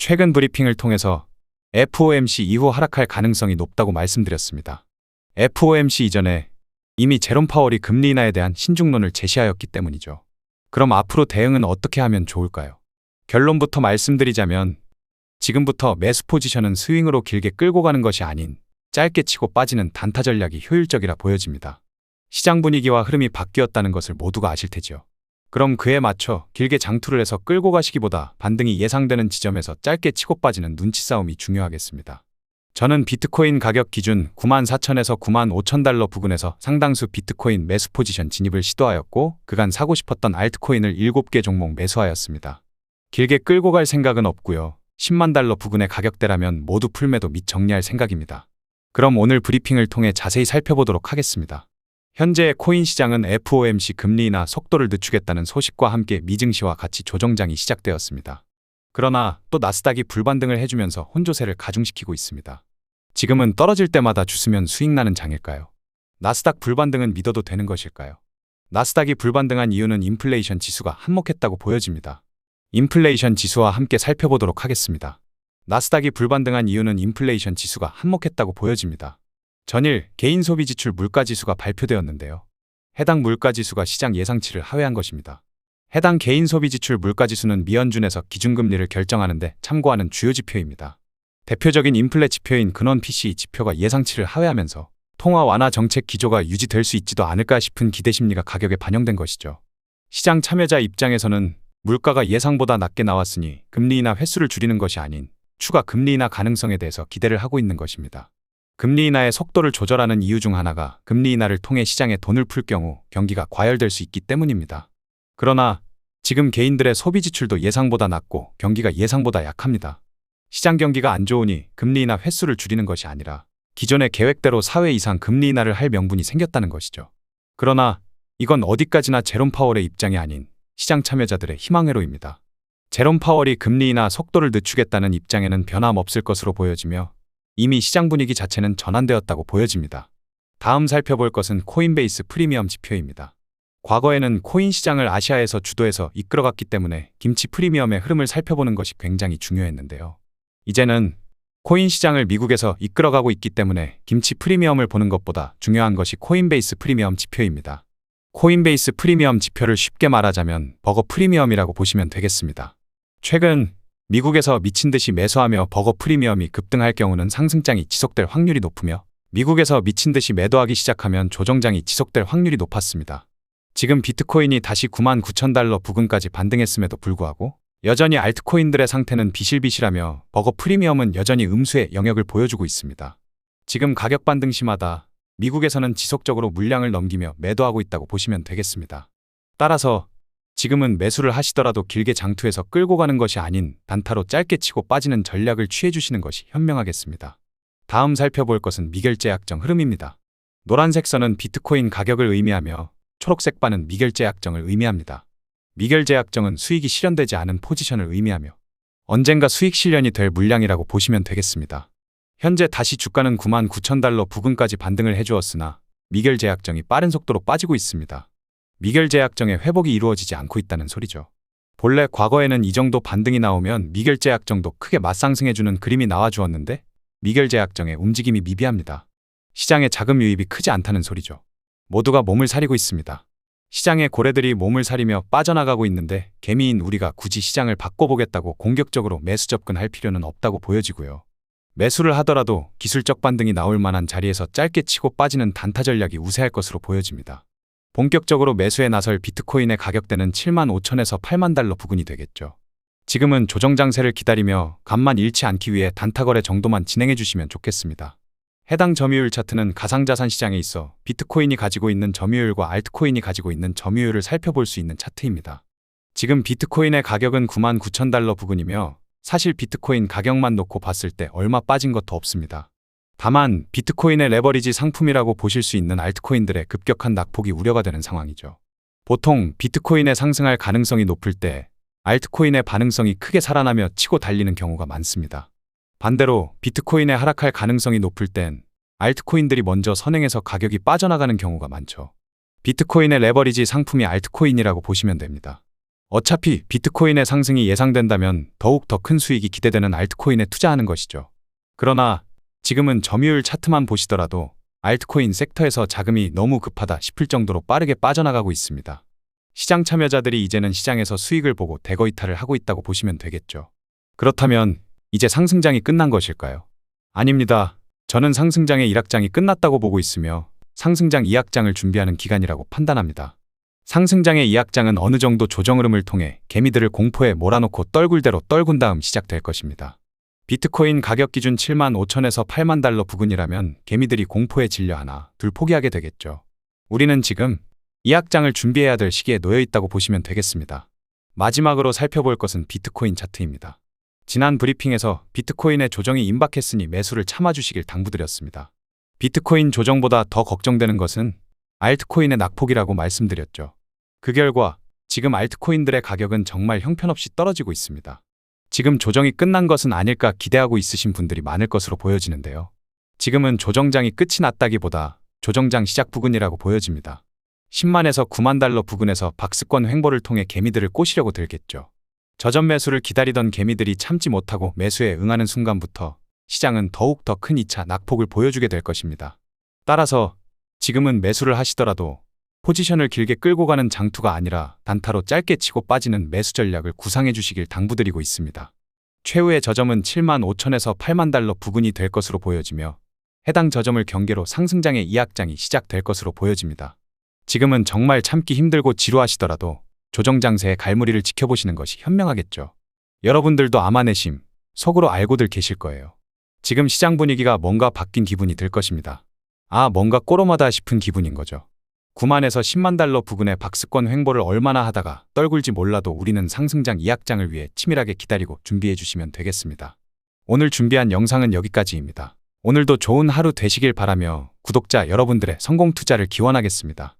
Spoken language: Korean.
최근 브리핑을 통해서 FOMC 이후 하락할 가능성이 높다고 말씀드렸습니다. FOMC 이전에 이미 제롬 파월이 금리 인하에 대한 신중론을 제시하였기 때문이죠. 그럼 앞으로 대응은 어떻게 하면 좋을까요? 결론부터 말씀드리자면 지금부터 매수 포지션은 스윙으로 길게 끌고 가는 것이 아닌 짧게 치고 빠지는 단타 전략이 효율적이라 보여집니다. 시장 분위기와 흐름이 바뀌었다는 것을 모두가 아실 테지요. 그럼 그에 맞춰 길게 장투를 해서 끌고 가시기보다 반등이 예상되는 지점에서 짧게 치고 빠지는 눈치 싸움이 중요하겠습니다. 저는 비트코인 가격 기준 94,000에서 95,000달러 부근에서 상당수 비트코인 매수 포지션 진입을 시도하였고 그간 사고 싶었던 알트코인을 7개 종목 매수하였습니다. 길게 끌고 갈 생각은 없고요. 10만 달러 부근의 가격대라면 모두 풀매도 및 정리할 생각입니다. 그럼 오늘 브리핑을 통해 자세히 살펴보도록 하겠습니다. 현재의 코인 시장은 FOMC 금리 인하 속도를 늦추겠다는 소식과 함께 미증시와 같이 조정장이 시작되었습니다. 그러나 또 나스닥이 불반등을 해주면서 혼조세를 가중시키고 있습니다. 지금은 떨어질 때마다 주스면 수익 나는 장일까요? 나스닥 불반등은 믿어도 되는 것일까요? 나스닥이 불반등한 이유는 인플레이션 지수가 한몫했다고 보여집니다. 인플레이션 지수와 함께 살펴보도록 하겠습니다. 나스닥이 불반등한 이유는 인플레이션 지수가 한몫했다고 보여집니다. 전일 개인 소비 지출 물가지수가 발표되었는데요. 해당 물가지수가 시장 예상치를 하회한 것입니다. 해당 개인 소비 지출 물가지수는 미연준에서 기준금리를 결정하는 데 참고하는 주요 지표입니다. 대표적인 인플레 지표인 근원 PCE 지표가 예상치를 하회하면서 통화 완화 정책 기조가 유지될 수 있지도 않을까 싶은 기대 심리가 가격에 반영된 것이죠. 시장 참여자 입장에서는 물가가 예상보다 낮게 나왔으니 금리 인하 횟수를 줄이는 것이 아닌 추가 금리 인하 가능성에 대해서 기대를 하고 있는 것입니다. 금리 인하의 속도를 조절하는 이유 중 하나가 금리 인하를 통해 시장에 돈을 풀 경우 경기가 과열될 수 있기 때문입니다. 그러나 지금 개인들의 소비 지출도 예상보다 낮고 경기가 예상보다 약합니다. 시장 경기가 안 좋으니 금리 인하 횟수를 줄이는 것이 아니라 기존의 계획대로 4회 이상 금리 인하를 할 명분이 생겼다는 것이죠. 그러나 이건 어디까지나 제롬 파월의 입장이 아닌 시장 참여자들의 희망회로입니다. 제롬 파월이 금리 인하 속도를 늦추겠다는 입장에는 변함없을 것으로 보여지며 이미 시장 분위기 자체는 전환되었다고 보여집니다. 다음 살펴볼 것은 코인베이스 프리미엄 지표입니다. 과거에는 코인 시장을 아시아에서 주도해서 이끌어갔기 때문에 김치 프리미엄의 흐름을 살펴보는 것이 굉장히 중요했는데요. 이제는 코인 시장을 미국에서 이끌어가고 있기 때문에 김치 프리미엄을 보는 것보다 중요한 것이 코인베이스 프리미엄 지표입니다. 코인베이스 프리미엄 지표를 쉽게 말하자면 버거 프리미엄이라고 보시면 되겠습니다. 최근 미국에서 미친 듯이 매수하며 버거 프리미엄이 급등할 경우는 상승장이 지속될 확률이 높으며 미국에서 미친 듯이 매도하기 시작하면 조정장이 지속될 확률이 높았습니다. 지금 비트코인이 다시 99,000달러 부근까지 반등했음에도 불구하고 여전히 알트코인들의 상태는 비실비실하며 버거 프리미엄은 여전히 음수의 영역을 보여주고 있습니다. 지금 가격 반등 시마다 미국에서는 지속적으로 물량을 넘기며 매도하고 있다고 보시면 되겠습니다. 따라서 지금은 매수를 하시더라도 길게 장투해서 끌고 가는 것이 아닌 단타로 짧게 치고 빠지는 전략을 취해주시는 것이 현명하겠습니다. 다음 살펴볼 것은 미결제 약정 흐름입니다. 노란색 선은 비트코인 가격을 의미하며 초록색 바는 미결제 약정을 의미합니다. 미결제 약정은 수익이 실현되지 않은 포지션을 의미하며 언젠가 수익 실현이 될 물량이라고 보시면 되겠습니다. 현재 다시 주가는 99,000달러 부근까지 반등을 해주었으나 미결제 약정이 빠른 속도로 빠지고 있습니다. 미결제 약정의 회복이 이루어지지 않고 있다는 소리죠. 본래 과거에는 이 정도 반등이 나오면 미결제 약정도 크게 맞상승해주는 그림이 나와주었는데 미결제 약정의 움직임이 미비합니다. 시장의 자금 유입이 크지 않다는 소리죠. 모두가 몸을 사리고 있습니다. 시장의 고래들이 몸을 사리며 빠져나가고 있는데 개미인 우리가 굳이 시장을 바꿔보겠다고 공격적으로 매수 접근할 필요는 없다고 보여지고요. 매수를 하더라도 기술적 반등이 나올 만한 자리에서 짧게 치고 빠지는 단타 전략이 우세할 것으로 보여집니다. 본격적으로 매수에 나설 비트코인의 가격대는 75,000에서 8만 달러 부근이 되겠죠. 지금은 조정장세를 기다리며 간만 잃지 않기 위해 단타거래 정도만 진행해 주시면 좋겠습니다. 해당 점유율 차트는 가상자산 시장에 있어 비트코인이 가지고 있는 점유율과 알트코인이 가지고 있는 점유율을 살펴볼 수 있는 차트입니다. 지금 비트코인의 가격은 99,000달러 부근이며 사실 비트코인 가격만 놓고 봤을 때 얼마 빠진 것도 없습니다. 다만 비트코인의 레버리지 상품이라고 보실 수 있는 알트코인들의 급격한 낙폭이 우려가 되는 상황이죠. 보통 비트코인의 상승할 가능성이 높을 때 알트코인의 반응성이 크게 살아나며 치고 달리는 경우가 많습니다. 반대로 비트코인의 하락할 가능성이 높을 땐 알트코인들이 먼저 선행해서 가격이 빠져나가는 경우가 많죠. 비트코인의 레버리지 상품이 알트코인이라고 보시면 됩니다. 어차피 비트코인의 상승이 예상된다면 더욱 더 큰 수익이 기대되는 알트코인에 투자하는 것이죠. 그러나 지금은 점유율 차트만 보시더라도 알트코인 섹터에서 자금이 너무 급하다 싶을 정도로 빠르게 빠져나가고 있습니다. 시장 참여자들이 이제는 시장에서 수익을 보고 대거 이탈을 하고 있다고 보시면 되겠죠. 그렇다면 이제 상승장이 끝난 것일까요? 아닙니다. 저는 상승장의 1악장이 끝났다고 보고 있으며 상승장 2악장을 준비하는 기간이라고 판단합니다. 상승장의 2악장은 어느 정도 조정 흐름을 통해 개미들을 공포에 몰아넣고 떨굴대로 떨군 다음 시작될 것입니다. 비트코인 가격 기준 7만 5천에서 8만 달러 부근이라면 개미들이 공포에 질려 하나, 둘 포기하게 되겠죠. 우리는 지금 2악장을 준비해야 될 시기에 놓여 있다고 보시면 되겠습니다. 마지막으로 살펴볼 것은 비트코인 차트입니다. 지난 브리핑에서 비트코인의 조정이 임박했으니 매수를 참아주시길 당부드렸습니다. 비트코인 조정보다 더 걱정되는 것은 알트코인의 낙폭이라고 말씀드렸죠. 그 결과 지금 알트코인들의 가격은 정말 형편없이 떨어지고 있습니다. 지금 조정이 끝난 것은 아닐까 기대하고 있으신 분들이 많을 것으로 보여지는데요. 지금은 조정장이 끝이 났다기보다 조정장 시작 부근이라고 보여집니다. 10만에서 9만 달러 부근에서 박스권 횡보를 통해 개미들을 꼬시려고 들겠죠. 저점 매수를 기다리던 개미들이 참지 못하고 매수에 응하는 순간부터 시장은 더욱 더 큰 2차 낙폭을 보여주게 될 것입니다. 따라서 지금은 매수를 하시더라도 포지션을 길게 끌고 가는 장투가 아니라 단타로 짧게 치고 빠지는 매수 전략을 구상해 주시길 당부드리고 있습니다. 최후의 저점은 7만 5천에서 8만 달러 부근이 될 것으로 보여지며 해당 저점을 경계로 상승장의 2악장이 시작될 것으로 보여집니다. 지금은 정말 참기 힘들고 지루하시더라도 조정장세의 갈무리를 지켜보시는 것이 현명하겠죠. 여러분들도 아마 내심 속으로 알고들 계실 거예요. 지금 시장 분위기가 뭔가 바뀐 기분이 들 것입니다. 아, 뭔가 꼬로마다 싶은 기분인 거죠. 9만에서 10만 달러 부근의 박스권 횡보를 얼마나 하다가 떨굴지 몰라도 우리는 상승장 2악장을 위해 치밀하게 기다리고 준비해 주시면 되겠습니다. 오늘 준비한 영상은 여기까지입니다. 오늘도 좋은 하루 되시길 바라며 구독자 여러분들의 성공 투자를 기원하겠습니다.